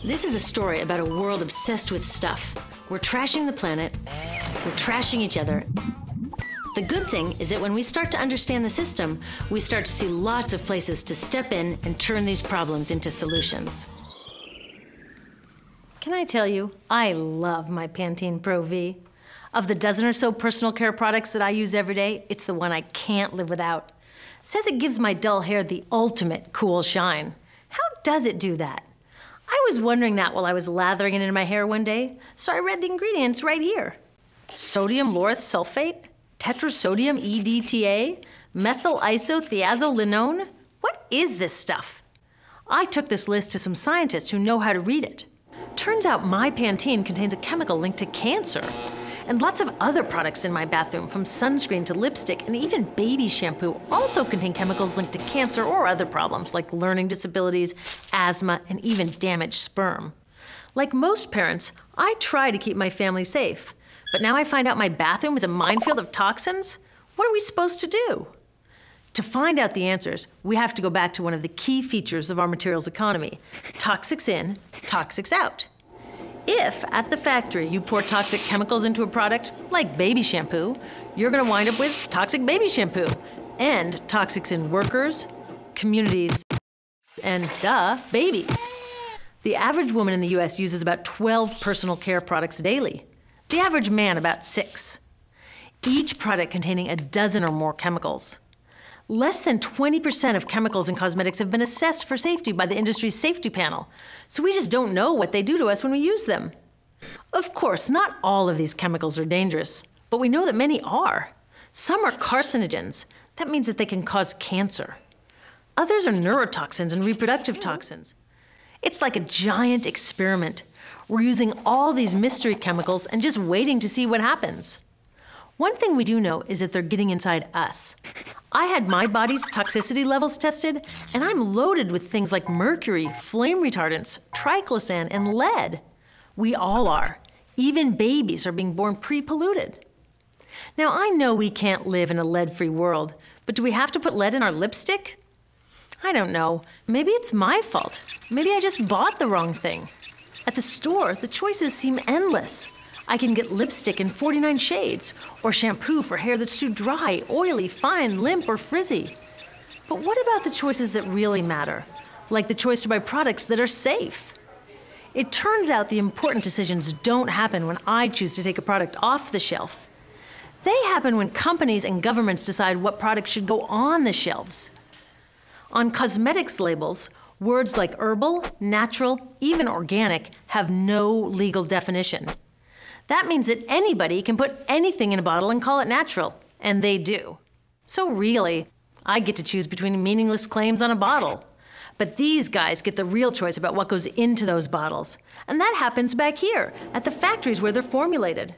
This is a story about a world obsessed with stuff. We're trashing the planet, we're trashing each other. The good thing is that when we start to understand the system, we start to see lots of places to step in and turn these problems into solutions. Can I tell you, I love my Pantene Pro V. Of the dozen or so personal care products that I use every day, it's the one I can't live without. It says it gives my dull hair the ultimate cool shine. How does it do that? I was wondering that while I was lathering it in my hair one day, so I read the ingredients right here. Sodium lauryl sulfate, tetrasodium EDTA, methyl isothiazolinone. What is this stuff? I took this list to some scientists who know how to read it. Turns out my Pantene contains a chemical linked to cancer. And lots of other products in my bathroom, from sunscreen to lipstick and even baby shampoo, also contain chemicals linked to cancer or other problems like learning disabilities, asthma, and even damaged sperm. Like most parents, I try to keep my family safe. But now I find out my bathroom is a minefield of toxins? What are we supposed to do? To find out the answers, we have to go back to one of the key features of our materials economy: toxics in, toxics out. If, at the factory, you pour toxic chemicals into a product, like baby shampoo, you're gonna wind up with toxic baby shampoo, and toxics in workers, communities, and babies. The average woman in the US uses about 12 personal care products daily. The average man about 6. Each product containing a dozen or more chemicals. Less than 20% of chemicals in cosmetics have been assessed for safety by the industry's safety panel, so we just don't know what they do to us when we use them. Of course, not all of these chemicals are dangerous, but we know that many are. Some are carcinogens. That means that they can cause cancer. Others are neurotoxins and reproductive toxins. It's like a giant experiment. We're using all these mystery chemicals and just waiting to see what happens. One thing we do know is that they're getting inside us. I had my body's toxicity levels tested, and I'm loaded with things like mercury, flame retardants, triclosan, and lead. We all are. Even babies are being born pre-polluted. Now, I know we can't live in a lead-free world, but do we have to put lead in our lipstick? I don't know. Maybe it's my fault. Maybe I just bought the wrong thing. At the store, the choices seem endless. I can get lipstick in 49 shades, or shampoo for hair that's too dry, oily, fine, limp, or frizzy. But what about the choices that really matter? Like the choice to buy products that are safe? It turns out the important decisions don't happen when I choose to take a product off the shelf. They happen when companies and governments decide what products should go on the shelves. On cosmetics labels, words like herbal, natural, even organic have no legal definition. That means that anybody can put anything in a bottle and call it natural, and they do. So really, I get to choose between meaningless claims on a bottle. But these guys get the real choice about what goes into those bottles. And that happens back here, at the factories where they're formulated.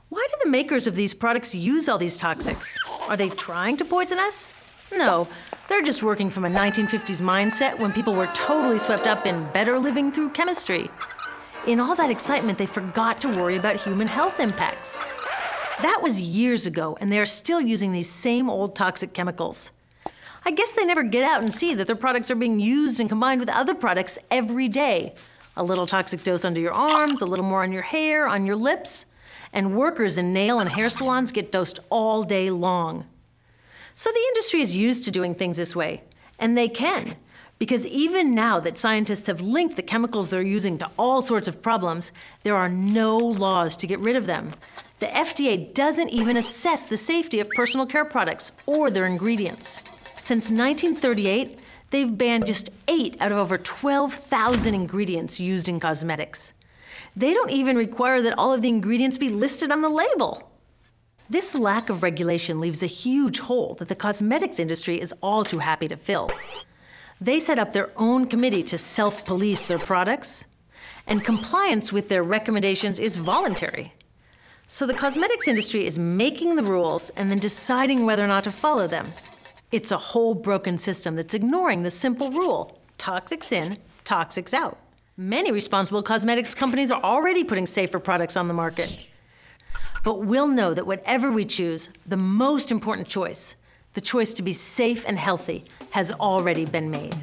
Why do the makers of these products use all these toxics? Are they trying to poison us? No, they're just working from a 1950s mindset when people were totally swept up in better living through chemistry. In all that excitement, they forgot to worry about human health impacts. That was years ago, and they are still using these same old toxic chemicals. I guess they never get out and see that their products are being used and combined with other products every day. A little toxic dose under your arms, a little more on your hair, on your lips. And workers in nail and hair salons get dosed all day long. So the industry is used to doing things this way, and they can. Because even now that scientists have linked the chemicals they're using to all sorts of problems, there are no laws to get rid of them. The FDA doesn't even assess the safety of personal care products or their ingredients. Since 1938, they've banned just 8 out of over 12,000 ingredients used in cosmetics. They don't even require that all of the ingredients be listed on the label. This lack of regulation leaves a huge hole that the cosmetics industry is all too happy to fill. They set up their own committee to self-police their products, and compliance with their recommendations is voluntary. So the cosmetics industry is making the rules and then deciding whether or not to follow them. It's a whole broken system that's ignoring the simple rule: toxics in, toxics out. Many responsible cosmetics companies are already putting safer products on the market. But we'll know that whatever we choose, the most important choice, the choice to be safe and healthy, has already been made.